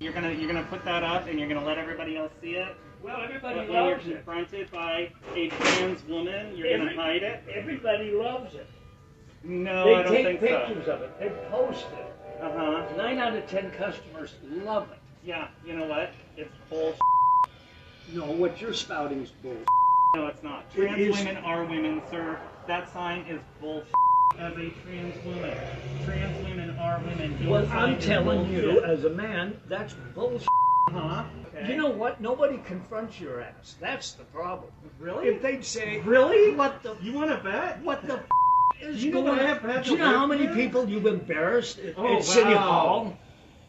You're gonna put that up and you're gonna let everybody else see it. Well, everybody When loves you're it. confronted by a trans woman, you're gonna hide it. Everybody loves it. No, I don't They think take so. pictures of it. They post it. 9 out of 10 customers love it. Yeah, you know what? It's bullshit. No, what you're spouting is bull. No, it's not. Trans women are women, sir. That sign is bullshit. As a trans women are women. Well, I'm telling you, as a man, that's bullshit. Okay. You know what? Nobody confronts your ass. That's the problem. Really? If they'd say, really? What the? You want to bet? What the? Is You know going what I on? have had Do you to know how live many with? people you've embarrassed at Oh, City wow. Hall?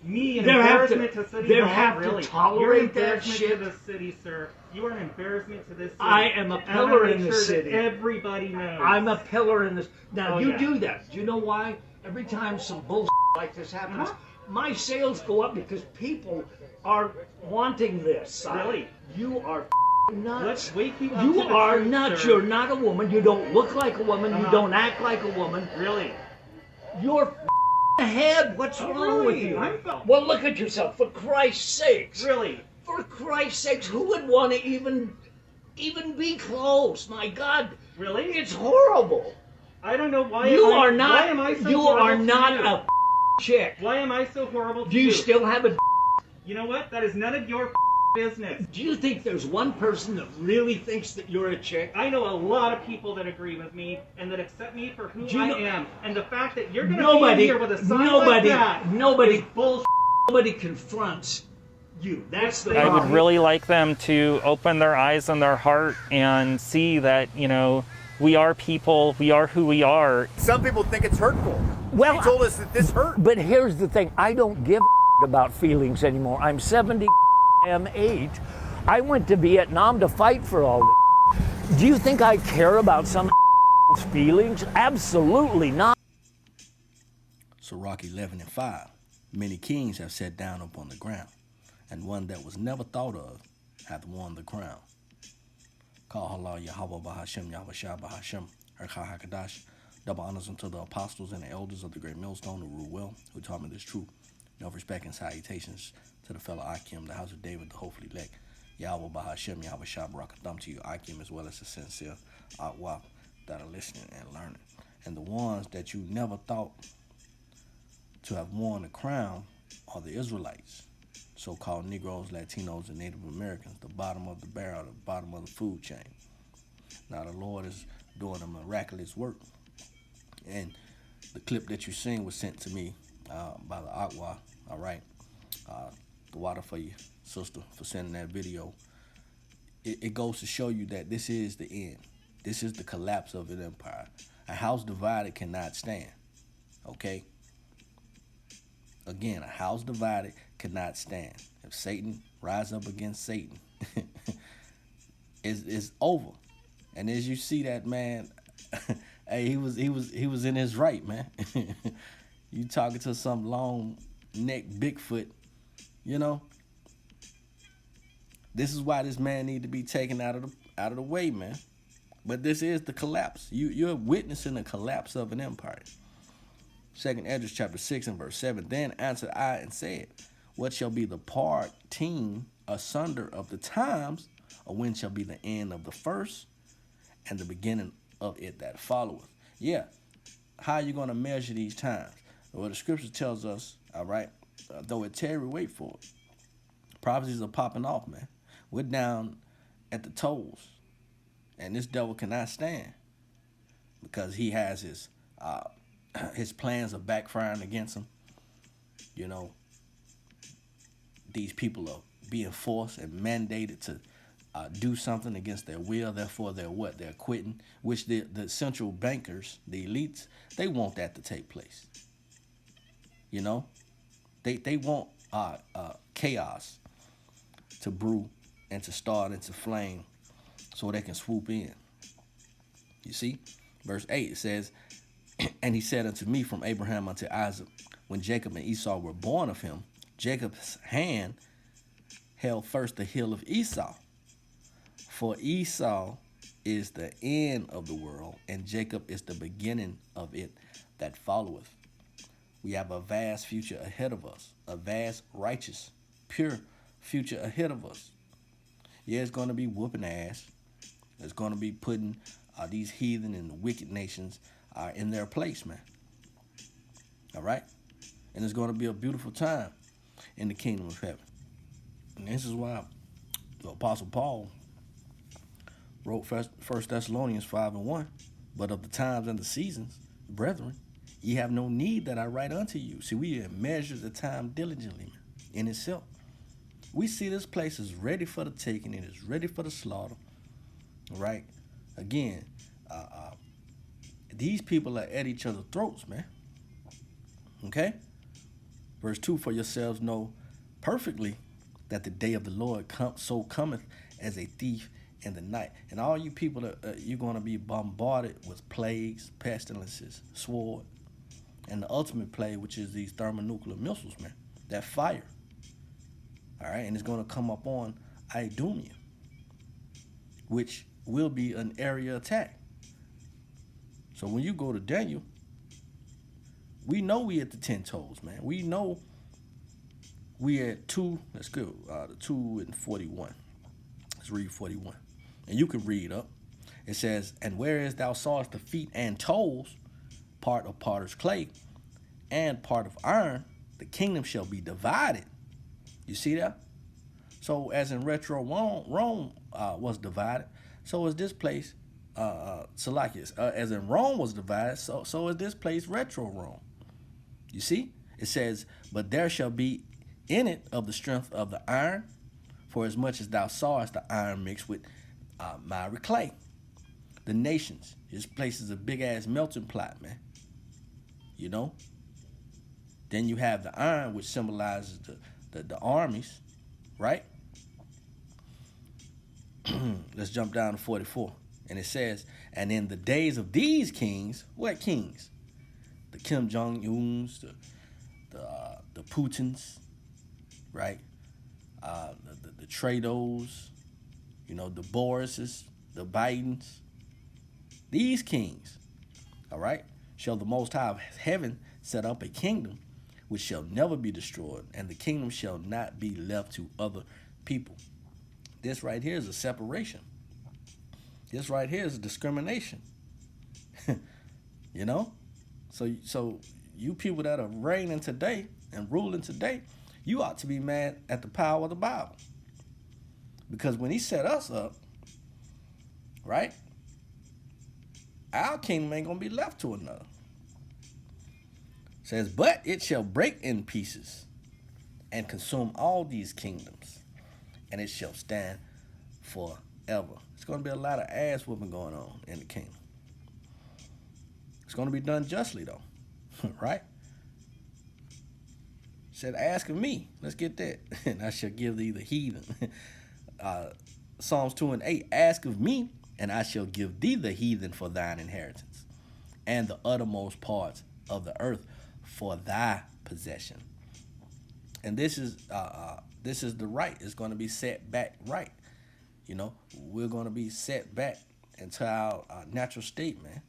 Me, an They have to- embarrassment to City they Hall? have to Really? tolerate You're an that embarrassment shit. to the city, sir. You are an embarrassment to this city. I am a And pillar I'm in the sure that city. Everybody knows. I'm a pillar in this. Now, Oh, you yeah. do that. Do you know why? Every time some bullshit like this happens, my sales go up because people are wanting this. Really? You are nuts. Let's wake you up You to the are truth, nuts. sir. You're not a woman. You don't look like a woman. You don't act like a woman. Really? You're ahead. What's wrong with really? you? I'm- Well, look at yourself. For Christ's sakes. Really? For Christ's sakes, who would want to even be close? My God. Really? It's horrible. I don't know why. You am I, are not. Why am I so you horrible are to not you? a chick. Why am I so horrible to Do you still have a? You know what? That is none of your business. Do you think there's one person that really thinks that you're a chick? I know a lot of people that agree with me and that accept me for who Do you I know- am. And the fact that you're going to be Nobody. here with a sign Nobody. like that Nobody. is bullshit. Nobody confronts you. That's the I I problem. would really like them to open their eyes and their heart and see that, you know, we are people, we are who we are. Some people think it's hurtful. Well, He told us that this hurt. But here's the thing, I don't give about feelings anymore. I'm 70 age. I went to Vietnam to fight for all this. Do you think I care about some feelings? Absolutely not. Sirach 11:5. Many kings have sat down upon the ground, and one that was never thought of hath won the crown. Call halal YAHAWAH BAHASHAM YAHAWASHI BAHASHAM QADASH. Double honors unto the apostles and the elders of the great millstone who rule well, who taught me this truth. No respect and salutations to the fellow Akim, the house of David, the hopefully elect. Yahweh BAHASHAM YAHAWASHI BARAK to you, Akim, as well as the sincere HALAL that are listening and learning. And the ones that you never thought to have won the crown are the Israelites, so-called Negroes, Latinos, and Native Americans, the bottom of the barrel, the bottom of the food chain. Now the Lord is doing a miraculous work. And the clip that you seen was sent to me by the Aqua, all right? The water for you, sister, for sending that video. It goes to show you that this is the end. This is the collapse of an empire. A house divided cannot stand, okay? Again, a house divided cannot stand. If Satan rise up against Satan, it's over. And as you see that man, hey, he was in his right, man. You talking to some long neck Bigfoot, you know. This is why this man need to be taken out of the way, man. But this is the collapse. You're witnessing the collapse of an empire. 2 Ezra chapter 6 and verse 7. Then answered I and said, what shall be the parting asunder of the times, or when shall be the end of the first, and the beginning of it that followeth? Yeah, how are you going to measure these times? Well, the scripture tells us, all right, though it tarry, wait for it. Prophecies are popping off, man. We're down at the toes, and this devil cannot stand because he has his plans are backfiring against him. You know, these people are being forced and mandated to do something against their will. Therefore, they're what? They're quitting, which the central bankers, the elites, they want that to take place. You know, they want chaos to brew and to start and to flame so they can swoop in. You see, verse 8, it says, and he said unto me, from Abraham unto Isaac, when Jacob and Esau were born of him, Jacob's hand held first the heel of Esau. For Esau is the end of the world, and Jacob is the beginning of it that followeth. We have a vast future ahead of us, a vast righteous pure future ahead of us. Yeah, it's going to be whooping ass. It's going to be putting these heathen and the wicked nations in their place, man. All right? And it's going to be a beautiful time in the kingdom of heaven. And this is why the Apostle Paul wrote 1 Thessalonians 5:1. But of the times and the seasons, brethren, ye have no need that I write unto you. See, we measure the time diligently, man, in itself. We see this place is ready for the taking. It is ready for the slaughter. Right? Again, these people are at each other's throats, man. Okay? Verse 2, for yourselves know perfectly that the day of the Lord cometh as a thief in the night. And all you people, you're going to be bombarded with plagues, pestilences, sword, and the ultimate plague, which is these thermonuclear missiles, man. That fire. All right? And it's going to come up on Idumea, which will be an area attack. So when you go to Daniel, we know we at the 10 toes, man. We know we at 2, let's go, the 2 and 41. Let's read 41. And you can read up. It says, and whereas thou sawest the feet and toes, part of potter's clay, and part of iron, the kingdom shall be divided. You see that? So as in retro Rome was divided, so is this place, Salacius. As in Rome was divided, so is this place retro Rome. You see? It says, but there shall be in it of the strength of the iron, for as much as thou sawest the iron mixed with miry clay. The nations. This place is a big-ass melting pot, man. You know? Then you have the iron, which symbolizes the armies, right? Let's jump down to 44. And it says, and in the days of these kings, what kings? The Kim Jong-uns, the Putins, right? The Trados, you know, the Borises, the Bidens. These kings, all right, shall the Most High of heaven set up a kingdom which shall never be destroyed, and the kingdom shall not be left to other people. This right here is a separation. This right here is a discrimination. You know? So you people that are reigning today and ruling today, you ought to be mad at the power of the Bible. Because when he set us up, right, our kingdom ain't going to be left to another. It says, but it shall break in pieces and consume all these kingdoms, and it shall stand forever. It's going to be a lot of ass whooping going on in the kingdom. It's going to be done justly, though, right? Said, ask of me. Let's get that. And I shall give thee the heathen. Psalms 2 and 8, ask of me, and I shall give thee the heathen for thine inheritance, and the uttermost parts of the earth for thy possession. And this is the right. It's going to be set back right. You know, we're going to be set back into our natural state, man.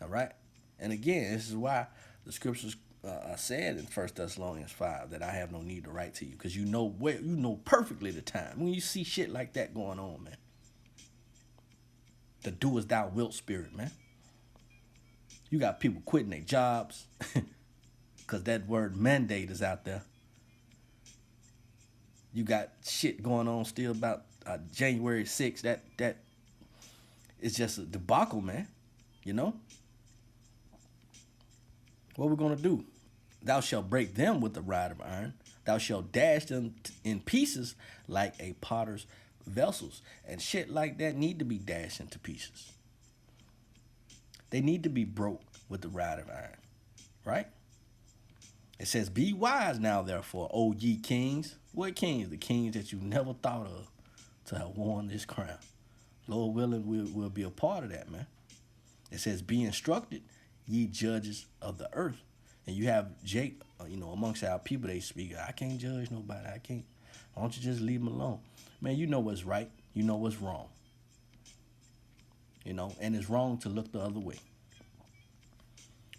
All right? And again, this is why the scriptures said in 1 Thessalonians 5 that I have no need to write to you, because you know perfectly the time. When you see shit like that going on, man. The do as thou wilt spirit, man. You got people quitting their jobs because that word mandate is out there. You got shit going on still about January 6th. That is just a debacle, man. You know? What we're going to do? Thou shalt break them with the rod of iron. Thou shalt dash them in pieces like a potter's vessels. And shit like that need to be dashed into pieces. They need to be broke with the rod of iron. Right? It says, be wise now, therefore, O ye kings. What kings? The kings that you never thought of to have worn this crown. Lord willing, we'll be a part of that, man. It says, be instructed, ye judges of the earth. And you have Jake, amongst our people, they speak, I can't judge nobody. I can't. Why don't you just leave them alone? Man, you know what's right. You know what's wrong. And it's wrong to look the other way.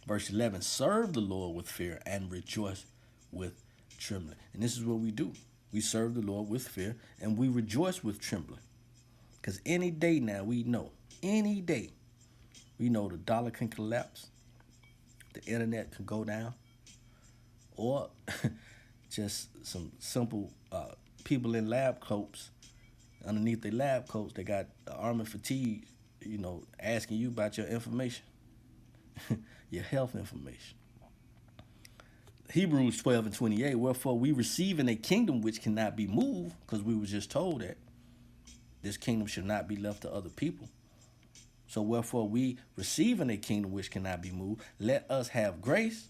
Verse 11, serve the Lord with fear and rejoice with trembling. And this is what we do. We serve the Lord with fear, and we rejoice with trembling. Because any day now any day, we know the dollar can collapse, the internet can go down, or just some simple people in lab coats, underneath their lab coats, they got army fatigue, asking you about your information, your health information. Hebrews 12:28, wherefore we receiving a kingdom which cannot be moved, because we were just told that this kingdom should not be left to other people. So wherefore we receiving a kingdom which cannot be moved, let us have grace,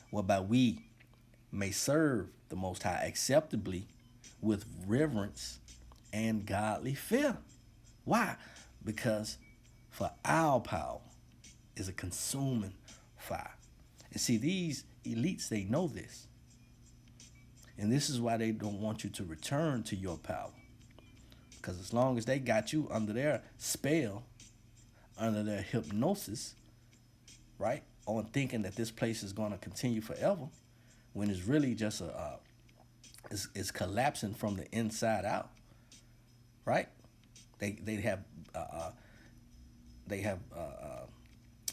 whereby we may serve the Most High acceptably with reverence and godly fear. Why? Because for our power is a consuming fire. And see, these elites, they know this. And this is why they don't want you to return to your power. Because as long as they got you under their spell, under their hypnosis, right, on thinking that this place is going to continue forever, when it's really just it's collapsing from the inside out, right? They have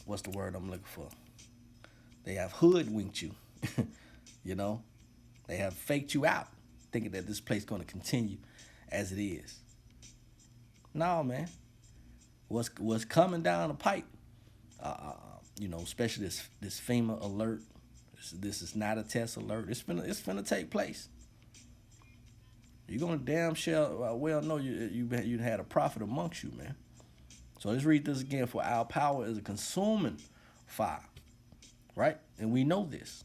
what's the word I'm looking for? They have hoodwinked you, They have faked you out, thinking that this place is going to continue as it is. No, man. What's coming down the pipe, especially this FEMA alert. This is not a test alert. It's finna take place. You're gonna damn sure well know you had a prophet amongst you, man. So let's read this again. For our power is a consuming fire, right? And we know this.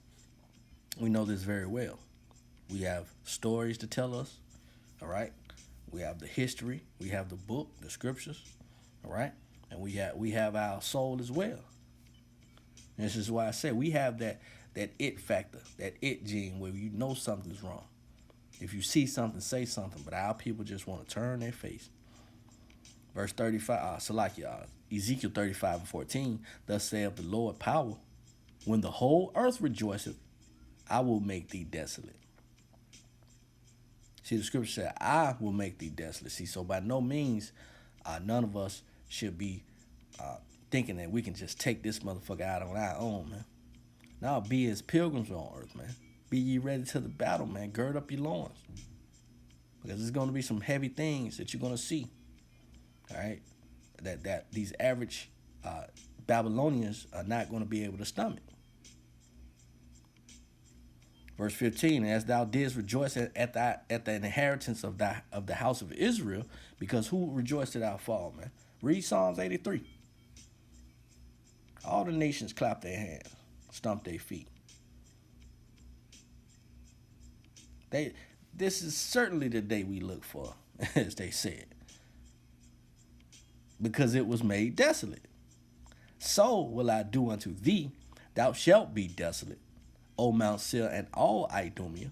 We know this very well. We have stories to tell us, all right? We have the history. We have the book, the scriptures, all right? And we have our soul as well. And this is why I say we have that it factor, that it gene where you know something's wrong. If you see something, say something. But our people just want to turn their face. Verse 35, Ezekiel 35:14, thus saith the Lord power, when the whole earth rejoiceth, I will make thee desolate. See, the scripture said, I will make thee desolate. See, so by no means, none of us should be thinking that we can just take this motherfucker out on our own, man. Now, be as pilgrims on earth, man. Be ye ready to the battle, man. Gird up your loins. Because there's going to be some heavy things that you're going to see, all right, that these average Babylonians are not going to be able to stomach. Verse 15, as thou didst rejoice at the inheritance of the house of Israel, because who rejoiced at our fall, man? Read Psalms 83. All the nations clap their hands, stomp their feet. This is certainly the day we look for, as they said, because it was made desolate. So will I do unto thee, thou shalt be desolate, O Mount Seir, and all Idumea,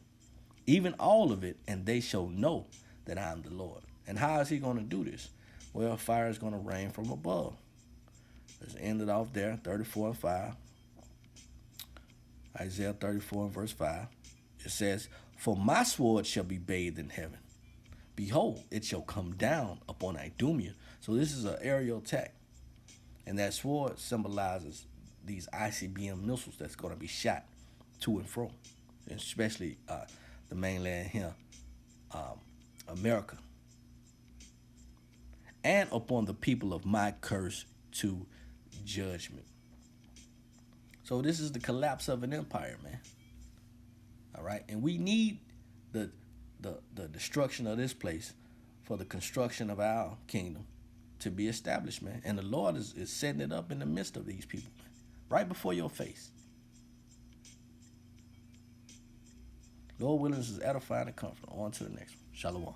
even all of it, and they shall know that I am the Lord. And how is he going to do this? Well, fire is going to rain from above. Let's end it off there, 34:5. Isaiah 34 and verse 5. It says, for my sword shall be bathed in heaven. Behold, it shall come down upon Idumea. So this is an aerial attack. And that sword symbolizes these ICBM missiles that's going to be shot to and fro, especially the mainland here, America. And upon the people of my curse to judgment. So this is the collapse of an empire, man. All right, and we need the destruction of this place for the construction of our kingdom to be established, man. And the Lord is setting it up in the midst of these people, man, right before your face. Lord willing, this is edifying and comfort. On to the next one. Shalom.